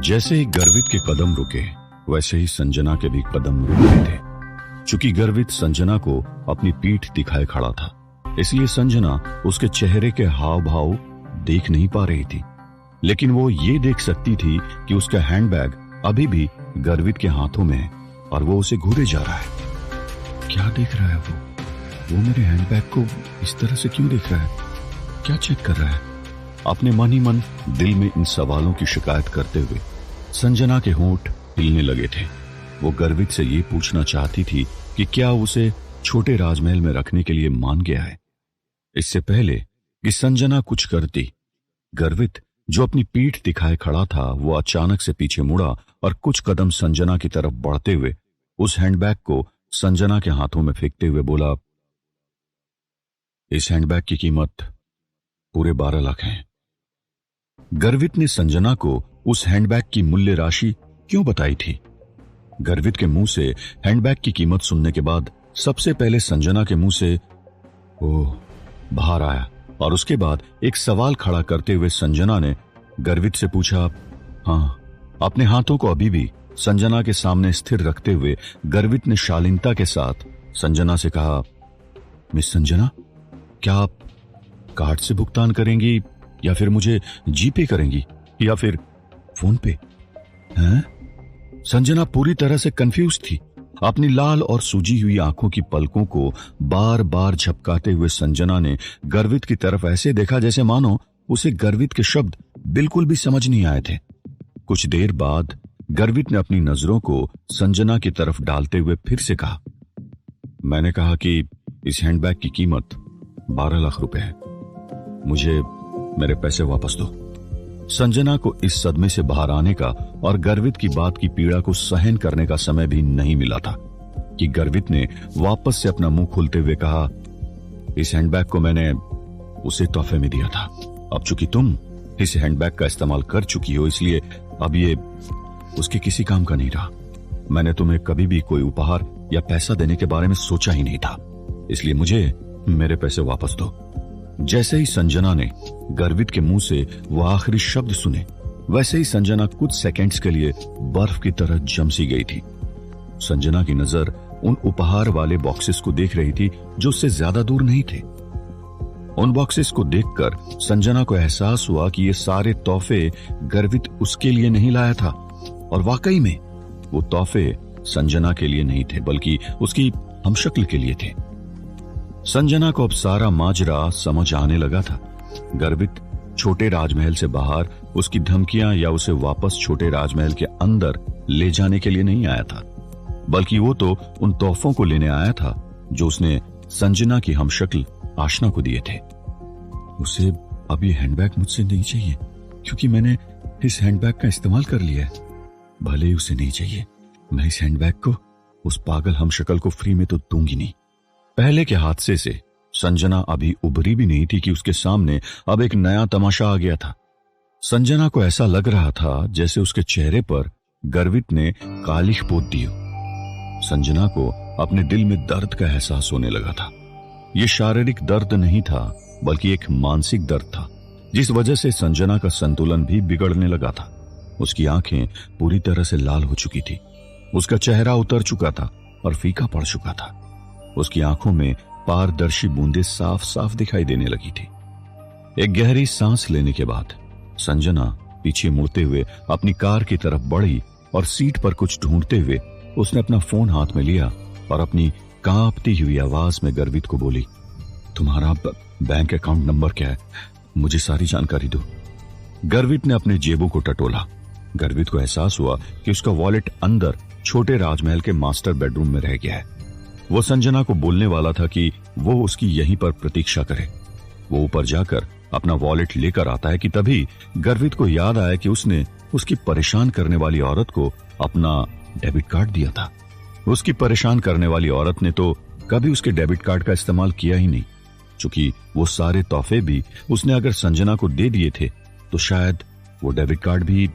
जैसे ही गर्वित के कदम रुके वैसे ही संजना के भी कदम रुक गए थे। चूंकि गर्वित संजना को अपनी पीठ दिखाए खड़ा था, इसलिए संजना उसके चेहरे के हाव भाव देख नहीं पा रही थी, लेकिन वो ये देख सकती थी कि उसका हैंडबैग अभी भी गर्वित के हाथों में है और वो उसे घूरे जा रहा है। क्या देख रहा है वो मेरे हैंडबैग को इस तरह से क्यों देख रहा है? क्या चेक कर रहा है? अपने मन ही मन दिल में इन सवालों की शिकायत करते हुए संजना के होंठ हिलने लगे थे। वो गर्वित से ये पूछना चाहती थी कि क्या उसे छोटे राजमहल में रखने के लिए मान गया है। इससे पहले कि संजना कुछ करती, गर्वित जो अपनी पीठ दिखाए खड़ा था वो अचानक से पीछे मुड़ा और कुछ कदम संजना की तरफ बढ़ते हुए उस हैंडबैग को संजना के हाथों में फेंकते हुए बोला, इस हैंडबैग की कीमत पूरे 12 लाख है। गर्वित ने संजना को उस हैंडबैग की मूल्य राशि क्यों बताई थी? गर्वित के मुंह से हैंडबैग की कीमत सुनने के बाद सबसे पहले संजना के मुंह से ओह बाहर आया और उसके बाद एक सवाल खड़ा करते हुए संजना ने गर्वित से पूछा, हाँ। अपने हाथों को अभी भी संजना के सामने स्थिर रखते हुए गर्वित ने शालीनता के साथ संजना से कहा, मिस संजना, क्या आप कार्ड से भुगतान करेंगी या फिर मुझे जीपे करेंगी या फिर फोन पे? हैं? संजना पूरी तरह से कंफ्यूज थी। अपनी लाल और सूजी हुई आंखों की पलकों को बार बार झपकाते हुए संजना ने गर्वित की तरफ ऐसे देखा जैसे मानो उसे गर्वित के शब्द बिल्कुल भी समझ नहीं आए थे। कुछ देर बाद गर्वित ने अपनी नजरों को संजना की तरफ डालते हुए फिर से कहा, मैंने कहा कि इस हैंडबैग की कीमत 12 लाख रुपए है, मुझे मेरे पैसे वापस दो। संजना को इस सदमे से बाहर आने का और गर्वित की बात की पीड़ा को सहन करने का समय भी नहीं मिला था कि गर्वित ने वापस से अपना मुंह खोलते हुए कहा, इस हैंडबैग को मैंने उसे तोहफे में दिया था। अब चूंकि तुम इस हैंडबैग का इस्तेमाल कर चुकी हो, इसलिए अब ये उसके किसी काम का नहीं रहा। मैंने तुम्हें कभी भी कोई उपहार या पैसा देने के बारे में सोचा ही नहीं था, इसलिए मुझे मेरे पैसे वापस दो। जैसे ही संजना ने गर्वित के मुंह से वो आखिरी शब्द सुने, वैसे ही संजना कुछ सेकंड्स के लिए बर्फ की तरह जम सी गई थी। संजना की नजर उन उपहार वाले बॉक्सेस को देख रही थी जो उससे ज्यादा दूर नहीं थे। उन बॉक्सेस को देखकर संजना को एहसास हुआ कि ये सारे तोहफे गर्वित उसके लिए नहीं लाया था और वाकई में वो तोहफे संजना के लिए नहीं थे बल्कि उसकी हमशक्ल के लिए थे। संजना को अब सारा माजरा समझ आने लगा था। गर्वित छोटे राजमहल से बाहर उसकी धमकियां या उसे वापस छोटे राजमहल के अंदर ले जाने के लिए नहीं आया था, बल्कि वो तो उन तोहफों को लेने आया था जो उसने संजना की हमशक्ल आशना को दिए थे। उसे अब ये हैंडबैग मुझसे नहीं चाहिए क्योंकि मैंने इस हैंडबैग का इस्तेमाल कर लिया है। भले ही उसे नहीं चाहिए, मैं इस हैंडबैग को उस पागल हमशक्ल को फ्री में तो दूंगी नहीं। पहले के हादसे से संजना अभी उभरी भी नहीं थी कि उसके सामने अब एक नया तमाशा आ गया था। संजना को ऐसा लग रहा था जैसे उसके चेहरे पर गर्वित ने कालिख पोत दी हो। संजना को अपने दिल में दर्द का एहसास होने लगा था। यह शारीरिक दर्द नहीं था बल्कि एक मानसिक दर्द था जिस वजह से संजना का संतुलन भी बिगड़ने लगा था। उसकी आंखें पूरी तरह से लाल हो चुकी थी, उसका चेहरा उतर चुका था और फीका पड़ चुका था। उसकी आंखों में पारदर्शी बूंदें साफ साफ दिखाई देने लगी थी। एक गहरी सांस लेने के बाद संजना पीछे मुड़ते हुए अपनी कार की तरफ बढ़ी और सीट पर कुछ ढूंढते हुए उसने अपना फोन हाथ में लिया और अपनी कांपती हुई आवाज में गर्वित को बोली, तुम्हारा बैंक अकाउंट नंबर क्या है? मुझे सारी जानकारी दो। गर्वित ने अपने जेबों को टटोला। गर्वित को एहसास हुआ कि उसका वॉलेट अंदर छोटे राजमहल के मास्टर बेडरूम में रह गया है। वो संजना को बोलने वाला था कि वो उसकी यहीं पर प्रतीक्षा करे। वो ऊपर जाकर अपना वॉलेट लेकर आता है कि तभी गर्वित को याद आया कि उसने उसकी परेशान करने वाली औरत को अपना डेबिट कार्ड दिया था। उसकी परेशान करने वाली औरत ने तो कभी उसके डेबिट कार्ड का इस्तेमाल किया ही नहीं। चूंकि वो सारे तोहफे भी उसने अगर संजना को दे दिए थे तो शायद वो डेबिट कार्ड भी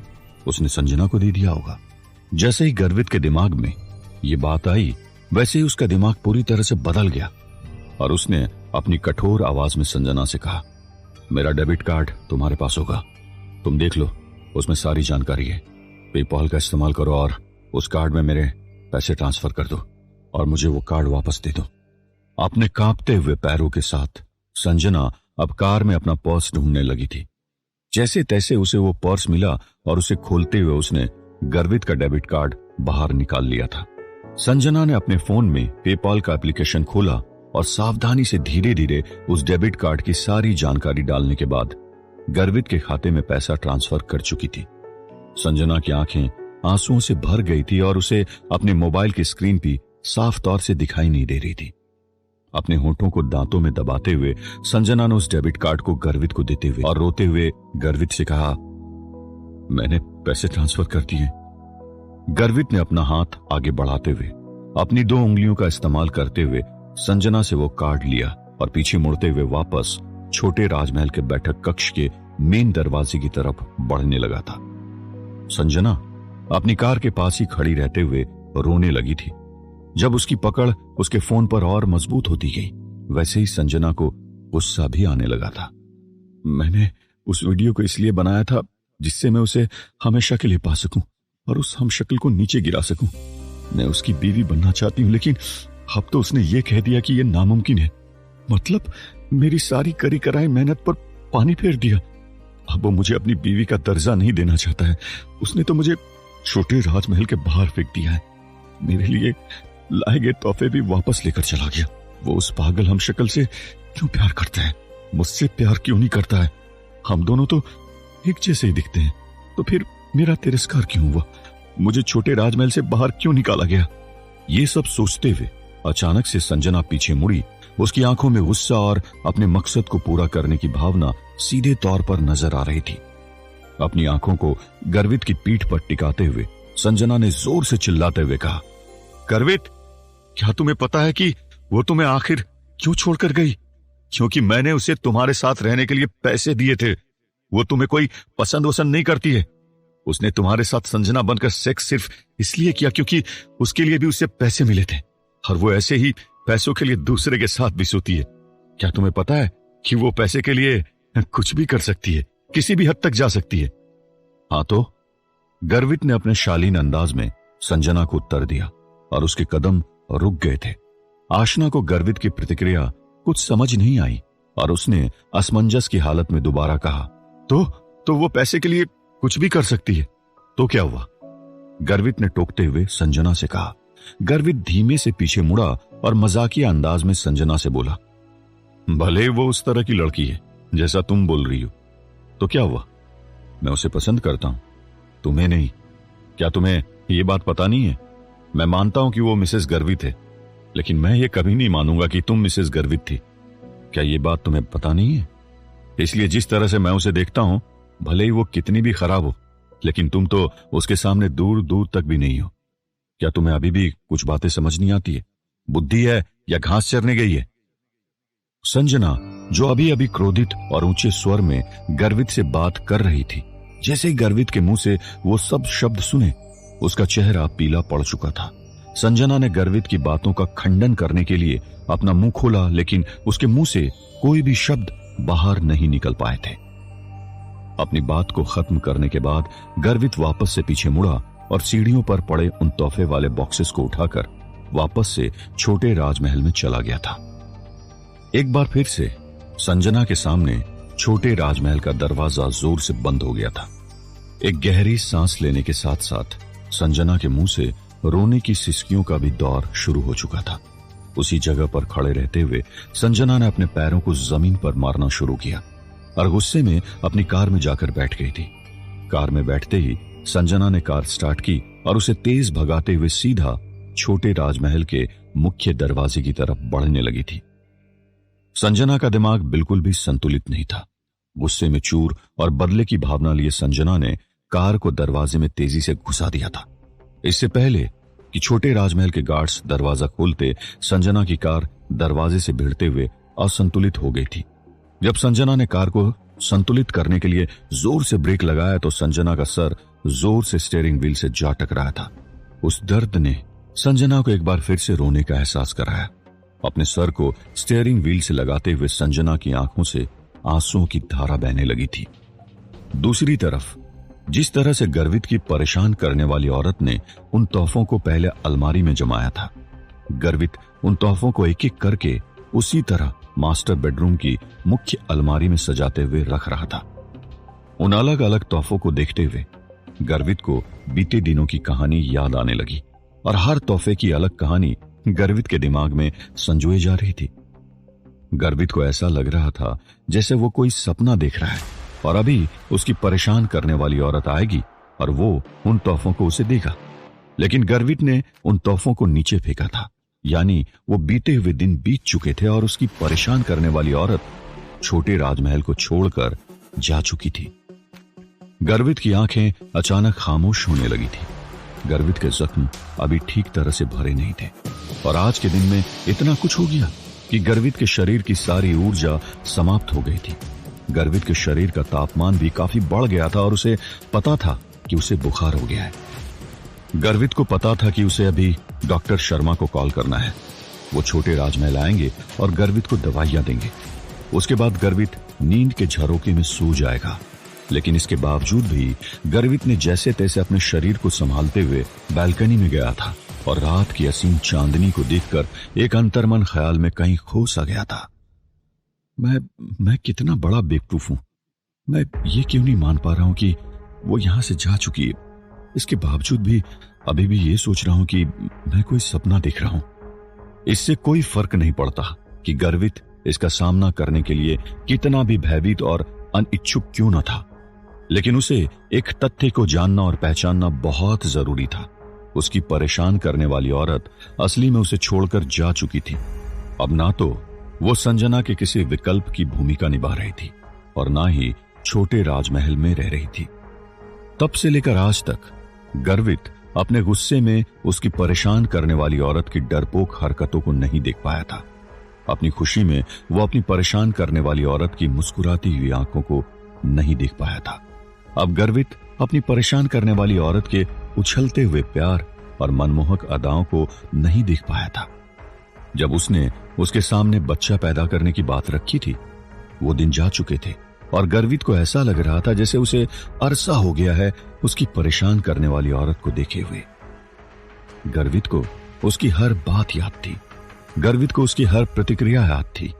उसने संजना को दे दिया होगा। जैसे ही गर्वित के दिमाग में ये बात आई वैसे ही उसका दिमाग पूरी तरह से बदल गया और उसने अपनी कठोर आवाज में संजना से कहा, मेरा डेबिट कार्ड तुम्हारे पास होगा, तुम देख लो, उसमें सारी जानकारी है। पेपॉल का इस्तेमाल करो और उस कार्ड में मेरे पैसे ट्रांसफर कर दो और मुझे वो कार्ड वापस दे दो। अपने कांपते हुए पैरों के साथ संजना अब कार में अपना पर्स ढूंढने लगी थी। जैसे तैसे उसे वो पर्स मिला और उसे खोलते हुए उसने गर्वित का डेबिट कार्ड बाहर निकाल लिया था। संजना ने अपने फोन में पेपॉल का एप्लीकेशन खोला और सावधानी से धीरे धीरे उस डेबिट कार्ड की सारी जानकारी डालने के बाद गर्वित के खाते में पैसा ट्रांसफर कर चुकी थी। संजना की आंखें आंसुओं से भर गई थी और उसे अपने मोबाइल की स्क्रीन भी साफ तौर से दिखाई नहीं दे रही थी। अपने होठों को दांतों में दबाते हुए संजना ने उस डेबिट कार्ड को गर्वित को देते हुए और रोते हुए गर्वित से कहा, मैंने पैसे ट्रांसफर कर दिए। गर्वित ने अपना हाथ आगे बढ़ाते हुए अपनी 2 उंगलियों का इस्तेमाल करते हुए संजना से वो कार्ड लिया और पीछे मुड़ते हुए वापस छोटे राजमहल के बैठक कक्ष के मेन दरवाजे की तरफ बढ़ने लगा था। संजना अपनी कार के पास ही खड़ी रहते हुए रोने लगी थी। जब उसकी पकड़ उसके फोन पर और मजबूत होती गई, वैसे ही संजना को गुस्सा भी आने लगा था। मैंने उस वीडियो को इसलिए बनाया था जिससे मैं उसे हमेशा के लिए पा सकूं और उस हमशक्ल को नीचे गिरा सकूं। मैं उसकी बीवी बनना चाहती हूं, लेकिन अब तो उसने ये कह दिया कि यह नामुमकिन है। मतलब मेरी सारी करी कराई मेहनत पर पानी फेर दिया। अब वो मुझे अपनी बीवी का दर्जा नहीं देना चाहता है। उसने तो मुझे छोटे राजमहल के बाहर फेंक दिया है। मेरे लिए लाए गए तोहफे भी वापस लेकर चला गया। वो उस पागल हमशक्ल से क्यों प्यार करता है? मुझसे प्यार क्यों नहीं करता है? हम दोनों तो एक जैसे ही दिखते हैं, तो फिर मेरा तिरस्कार क्यों हुआ? मुझे छोटे राजमहल से बाहर क्यों निकाला गया? ये सब सोचते हुए अचानक से संजना पीछे मुड़ी। उसकी आंखों में गुस्सा और अपने मकसद को पूरा करने की भावना सीधे तौर पर नजर आ रही थी। अपनी आंखों को गर्वित की पीठ पर टिकाते हुए संजना ने जोर से चिल्लाते हुए कहा, गर्वित, क्या तुम्हें पता है कि वो तुम्हें आखिर क्यों छोड़कर गई? क्योंकि मैंने उसे तुम्हारे साथ रहने के लिए पैसे दिए थे। वो तुम्हें कोई पसंद वसंद नहीं करती है। उसने तुम्हारे साथ संजना बनकर सेक्स सिर्फ इसलिए किया क्योंकि उसके लिए भी उससे पैसे मिले थे, और वो ऐसे ही पैसों के लिए दूसरे के साथ भी सोती है। क्या तुम्हें पता है कि वो पैसे के लिए कुछ भी कर सकती है, किसी भी हद तक जा सकती है? हाँ तो? गर्वित ने अपने शालीन अंदाज में संजना को उत्तर दिया और उसके कदम रुक गए थे। आशना को गर्वित की प्रतिक्रिया कुछ समझ नहीं आई और उसने असमंजस की हालत में दोबारा कहा, तो वो पैसे के लिए कुछ भी कर सकती है, तो क्या हुआ? गर्वित ने टोकते हुए संजना से कहा। गर्वित धीमे से पीछे मुड़ा और मजाकिया अंदाज में संजना से बोला, भले वो उस तरह की लड़की है जैसा तुम बोल रही हो, तो क्या हुआ? मैं उसे पसंद करता हूं, तुम्हें नहीं। क्या तुम्हें ये बात पता नहीं है? मैं मानता हूं कि वो मिसेस गर्वित है, लेकिन मैं ये कभी नहीं मानूंगा कि तुम मिसेस गर्वित थी। क्या ये बात तुम्हें पता नहीं है? इसलिए जिस तरह से मैं उसे देखता हूं, भले ही वो कितनी भी खराब हो, लेकिन तुम तो उसके सामने दूर दूर तक भी नहीं हो। क्या तुम्हें अभी भी कुछ बातें समझ नहीं आती है? बुद्धि है या घास चरने गई है? संजना, जो अभी अभी क्रोधित और ऊंचे स्वर में गर्वित से बात कर रही थी, जैसे ही गर्वित के मुंह से वो सब शब्द सुने, उसका चेहरा पीला पड़ चुका था। संजना ने गर्वित की बातों का खंडन करने के लिए अपना मुंह खोला, लेकिन उसके मुंह से कोई भी शब्द बाहर नहीं निकल पाए थे। अपनी बात को खत्म करने के बाद गर्वित वापस से पीछे मुड़ा और सीढ़ियों पर पड़े उन तोहफे वाले बॉक्सेस को उठाकर वापस से छोटे राजमहल में चला गया था। एक बार फिर से संजना के सामने छोटे राजमहल का दरवाजा जोर से बंद हो गया था। एक गहरी सांस लेने के साथ साथ संजना के मुंह से रोने की सिसकियों का भी दौर शुरू हो चुका था। उसी जगह पर खड़े रहते हुए संजना ने अपने पैरों को जमीन पर मारना शुरू किया और गुस्से में अपनी कार में जाकर बैठ गई थी। कार में बैठते ही संजना ने कार स्टार्ट की और उसे तेज भगाते हुए सीधा छोटे राजमहल के मुख्य दरवाजे की तरफ बढ़ने लगी थी। संजना का दिमाग बिल्कुल भी संतुलित नहीं था। गुस्से में चूर और बदले की भावना लिए संजना ने कार को दरवाजे में तेजी से घुसा दिया था। इससे पहले कि छोटे राजमहल के गार्ड्स दरवाजा खोलते, संजना की कार दरवाजे से भिड़ते हुए असंतुलित हो गई थी। जब संजना ने कार को संतुलित करने के लिए जोर से ब्रेक लगाया तो संजना का सर जोर से स्टीयरिंग व्हील से जा टकराया था। उस दर्द ने संजना को एक बार फिर से रोने का एहसास कराया। अपने सर को स्टीयरिंग व्हील से लगाते हुए संजना की आंखों से आंसुओं की धारा बहने लगी थी। दूसरी तरफ जिस तरह से गर्वित की परेशान करने वाली औरत ने उन तोहफों को पहले अलमारी में जमाया था, गर्वित उन तोहफों को एक एक करके उसी तरह मास्टर बेडरूम की मुख्य अलमारी में सजाते हुए रख रहा था। उन अलग अलग तोहफों को देखते हुए गर्वित को बीते दिनों की कहानी याद आने लगी और हर तोहफे की अलग कहानी गर्वित के दिमाग में संजोई जा रही थी। गर्वित को ऐसा लग रहा था जैसे वो कोई सपना देख रहा है और अभी उसकी परेशान करने वाली औरत आएगी और वो उन तोहफों को उसे देगा। लेकिन गर्वित ने उन तोहफों को नीचे फेंका था, यानी वो बीते हुए दिन बीत चुके थे और उसकी परेशान करने वाली औरत छोटे राजमहल को छोड़कर जा चुकी थी। गर्वित की आंखें अचानक खामोश होने लगी थी। गर्वित के जख्म अभी ठीक तरह से भरे नहीं थे और आज के दिन में इतना कुछ हो गया कि गर्वित के शरीर की सारी ऊर्जा समाप्त हो गई थी। गर्वित के शरीर का तापमान भी काफी बढ़ गया था और उसे पता था कि उसे बुखार हो गया है। गर्वित को पता था कि उसे अभी डॉक्टर शर्मा को कॉल करना है। वो छोटे राजमहल आएंगे और गर्वित को दवाइयां देंगे। उसके बाद गर्वित नींद के झरोके में सो जाएगा। लेकिन इसके बावजूद भी गर्वित ने जैसे तैसे अपने शरीर को संभालते हुए बालकनी में गया था और रात की असीम चांदनी को देखकर एक अंतर्मन ख्याल में कहीं खो सा गया था। मैं कितना बड़ा बेवकूफ हूं। मैं ये क्यों नहीं मान पा रहा हूं कि वो यहां से जा चुकी है। इसके बावजूद भी अभी भी ये सोच रहा हूं कि मैं कोई सपना देख रहा हूं। इससे कोई फर्क नहीं पड़ता कि गर्वित इसका सामना करने के लिए कितना भी भयभीत और अनिच्छुक क्यों न था, लेकिन उसे एक तथ्य को जानना और पहचानना बहुत जरूरी था। उसकी परेशान करने वाली औरत असली में उसे छोड़कर जा चुकी थी। अब ना तो वो संजना के किसी विकल्प की भूमिका निभा रही थी और ना ही छोटे राजमहल में रह रही थी। तब से लेकर आज तक गर्वित अपने गुस्से में उसकी परेशान करने वाली औरत की डरपोक हरकतों को नहीं देख पाया था। अपनी खुशी में वो अपनी परेशान करने वाली औरत की मुस्कुराती हुई आंखों को नहीं देख पाया था। अब गर्वित अपनी परेशान करने वाली औरत के उछलते हुए प्यार और मनमोहक अदाओं को नहीं देख पाया था। जब उसने उसके सामने बच्चा पैदा करने की बात रखी थी, वो दिन जा चुके थे और गर्वित को ऐसा लग रहा था जैसे उसे अरसा हो गया है उसकी परेशान करने वाली औरत को देखे हुए। गर्वित को उसकी हर बात याद थी। गर्वित को उसकी हर प्रतिक्रिया याद थी।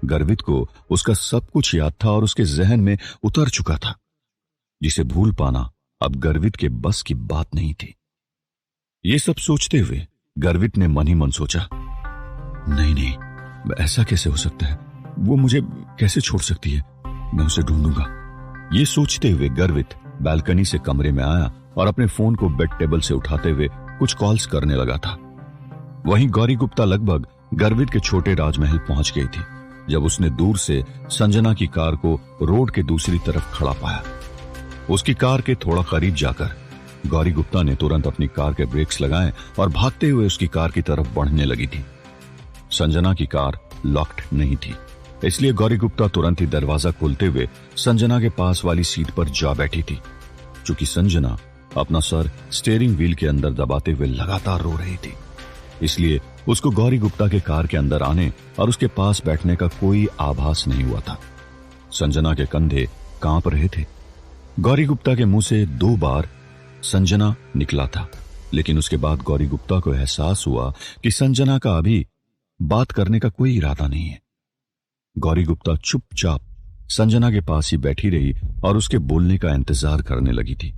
गर्वित को उसका सब कुछ याद था और उसके जहन में उतर चुका था, जिसे भूल पाना अब गर्वित के बस की बात नहीं थी। ये सब सोचते हुए गर्वित ने मन ही मन सोचा, नहीं, ऐसा कैसे हो सकता है? वो मुझे कैसे छोड़ सकती है? मैं उसे ढूंढूंगा। ये सोचते हुए गर्वित बालकनी से कमरे में आया और अपने फोन को बेड टेबल से उठाते हुए कुछ कॉल्स करने लगा था। वहीं गौरी गुप्ता लगभग गर्वित के छोटे राजमहल पहुंच गई थी जब उसने दूर से संजना की कार को रोड के दूसरी तरफ खड़ा पाया। उसकी कार के थोड़ा करीब जाकर गौरी गुप्ता ने तुरंत अपनी कार के ब्रेक्स लगाए और भागते हुए उसकी कार की तरफ बढ़ने लगी थी। संजना की कार लॉक्ड नहीं थी, इसलिए गौरी गुप्ता तुरंत ही दरवाजा खोलते हुए संजना के पास वाली सीट पर जा बैठी थी। चूंकि संजना अपना सर स्टीयरिंग व्हील के अंदर दबाते हुए लगातार रो रही थी, इसलिए उसको गौरी गुप्ता के कार के अंदर आने और उसके पास बैठने का कोई आभास नहीं हुआ था। संजना के कंधे कांप रहे थे। गौरी गुप्ता के मुंह से 2 बार संजना निकला था, लेकिन उसके बाद गौरी गुप्ता को एहसास हुआ कि संजना का अभी बात करने का कोई इरादा नहीं है। गौरी गुप्ता चुपचाप संजना के पास ही बैठी रही और उसके बोलने का इंतजार करने लगी थी।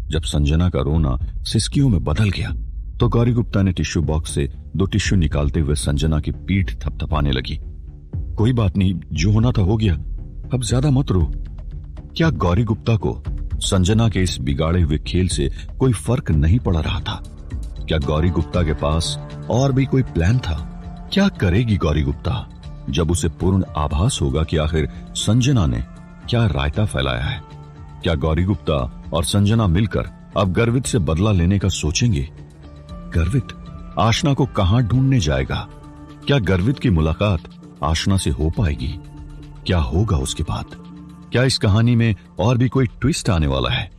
जब संजना का रोना सिसकियों में बदल गया तो गौरी गुप्ता ने टिश्यू बॉक्स से 2 टिश्यू निकालते हुए संजना की पीठ थपथपाने लगी। कोई बात नहीं, जो होना था हो गया, अब ज्यादा मत रो। क्या गौरी गुप्ता को संजना के इस बिगाड़े हुए खेल से कोई फर्क नहीं पड़ रहा था? क्या गौरी गुप्ता के पास और भी कोई प्लान था? क्या करेगी गौरी गुप्ता जब उसे पूर्ण आभास होगा कि आखिर संजना ने क्या रायता फैलाया है? क्या गौरी गुप्ता और संजना मिलकर अब गर्वित से बदला लेने का सोचेंगे? गर्वित आशना को कहां ढूंढने जाएगा? क्या गर्वित की मुलाकात आशना से हो पाएगी? क्या होगा उसके बाद? क्या इस कहानी में और भी कोई ट्विस्ट आने वाला है?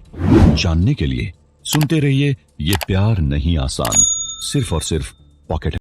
जानने के लिए सुनते रहिए ये प्यार नहीं आसान, सिर्फ और सिर्फ पॉकेट